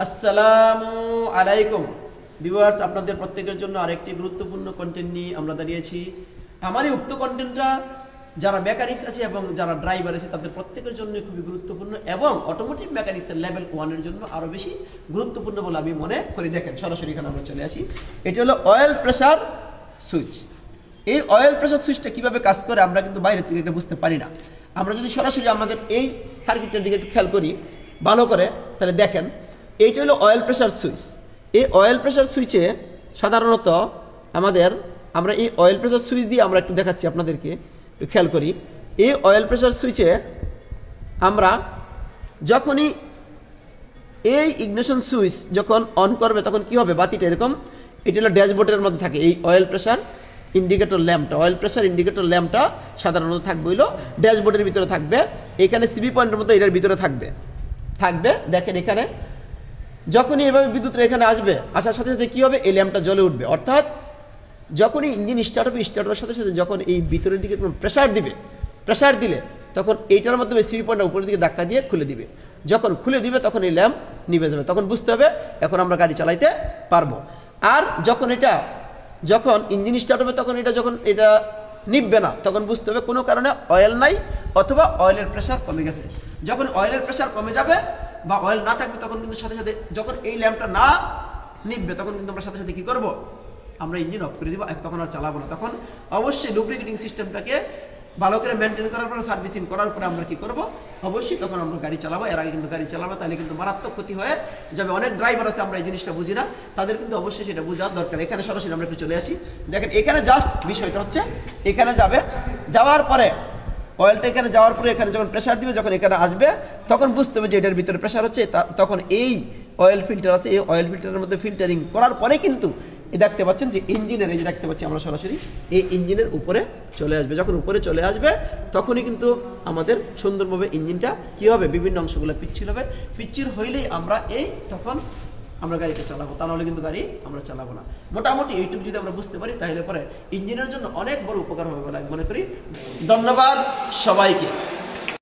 আসসালামু আলাইকুম ভিউয়ার্স, আপনাদের প্রত্যেকের জন্য আরেকটি গুরুত্বপূর্ণ কন্টেন্ট নিয়ে আমরা দাঁড়িয়েছি। আমার এই উক্ত কন্টেন্টটা যারা মেকানিক্স আছে এবং যারা ড্রাইভার আছে তাদের প্রত্যেকের জন্য খুবই গুরুত্বপূর্ণ এবং অটোমোটিভ মেকানিক্সের লেভেল 1 এর জন্য আরও বেশি গুরুত্বপূর্ণ বলে আমি মনে করি। দেখেন, সরাসরি এখানে আমরা চলে আসি। এটি হলো অয়েল প্রেশার সুইচ। এই অয়েল প্রেশার সুইচটা কীভাবে কাজ করে আমরা কিন্তু বাইরে থেকে এটা বুঝতে পারি না। আমরা যদি সরাসরি আমাদের এই সার্কিটের দিকে একটু খেয়াল করি ভালো করে, তাহলে দেখেন এইটা হলো অয়েল প্রেশার সুইচ। এই অয়েল প্রেশার সুইচে সাধারণত আমরা এই অয়েল প্রেশার সুইচ দিয়ে আমরা একটু দেখাচ্ছি আপনাদেরকে, একটু খেয়াল করি। এই অয়েল প্রেশার সুইচে আমরা যখনই এই ইগনিশন সুইচ যখন অন করবে তখন কি হবে, বাতিটা এরকম, এটি হলো ড্যাশবোর্ডের মধ্যে থাকে এই অয়েল প্রেশার ইন্ডিকেটর ল্যাম্পটা। অয়েল প্রেশার ইন্ডিকেটর ল্যাম্পটা সাধারণত থাকবে হইলো ড্যাশবোর্ডের ভিতরে থাকবে, এখানে সিবি পয়েন্টের মতো এটার ভিতরে থাকবে। দেখেন এখানে যখনই এভাবে বিদ্যুৎটা এখানে আসবে, আসার সাথে সাথে কী হবে, এই ল্যাম্পটা জ্বলে উঠবে। অর্থাৎ যখনই ইঞ্জিন স্টার্ট হবে, স্টার্টের সাথে সাথে যখন এই ভিতরের দিকে কোনো প্রেশার দিলে তখন এইটার মাধ্যমে সিবি পয়েন্টটা উপরের দিকে ধাক্কা দিয়ে খুলে দিবে। যখন খুলে দিবে তখন এই ল্যাম্প নিভে যাবে। তখন বুঝতে হবে এখন আমরা গাড়ি চালাইতে পারবো। আর যখন ইঞ্জিন স্টার্ট হবে তখন যখন এটা নিভবে না, তখন বুঝতে হবে কোনো কারণে অয়েল নাই অথবা অয়েলের প্রেশার কমে গেছে। যখন অয়েলের প্রেশার কমে যাবে বা অয়েল না থাকবে তখন কিন্তু সাথে সাথে যখন এই ল্যাম্পটা না নিভবে তখন কিন্তু আমরা সাথে সাথে কী করবো, আমরা ইঞ্জিন অফ করে দিব, তখন আর চালাবো না। তখন অবশ্যই লুব্রিকেটিং সিস্টেমটাকে ভালো করে মেনটেন করার পর, সার্ভিসিং করার পরে আমরা কি করব, অবশ্যই তখন আমরা গাড়ি চালাবো। এর আগে কিন্তু গাড়ি চালাবো তাহলে কিন্তু মারাত্মক ক্ষতি হয়ে যাবে। অনেক ড্রাইভার আছে আমরা এই জিনিসটা বুঝি না, তাদের কিন্তু অবশ্যই সেটা বোঝার দরকার। এখানে সরাসরি আমরা একটু চলে আসি। দেখেন এখানে জাস্ট বিষয়টা হচ্ছে, এখানে যাওয়ার পরে অয়েলটা এখানে যাওয়ার পরে এখানে যখন প্রেশার দিবে, যখন এখানে আসবে তখন বুঝতে হবে যে এটার ভিতরে প্রেশার হচ্ছে। তখন এই অয়েল ফিল্টার আছে, এই অয়েল ফিল্টারের মধ্যে ফিল্টারিং করার পরে কিন্তু দেখতে পাচ্ছেন যে ইঞ্জিনের, এই যে দেখতে পাচ্ছি আমরা সরাসরি এই ইঞ্জিনের উপরে চলে আসবে। যখন উপরে চলে আসবে তখনই কিন্তু আমাদের সুন্দরভাবে ইঞ্জিনটা কী হবে, বিভিন্ন অংশগুলো পিচ্ছিল হবে। পিচ্ছিল হইলেই তখন আমরা গাড়িটা চালাবো, তা নাহলে কিন্তু গাড়ি আমরা চালাবো না। মোটামুটি এইটুকু যদি আমরা বুঝতে পারি তাহলে পরে ইঞ্জিনের জন্য অনেক বড় উপকার হবে বলে আমি মনে করি। ধন্যবাদ সবাইকে।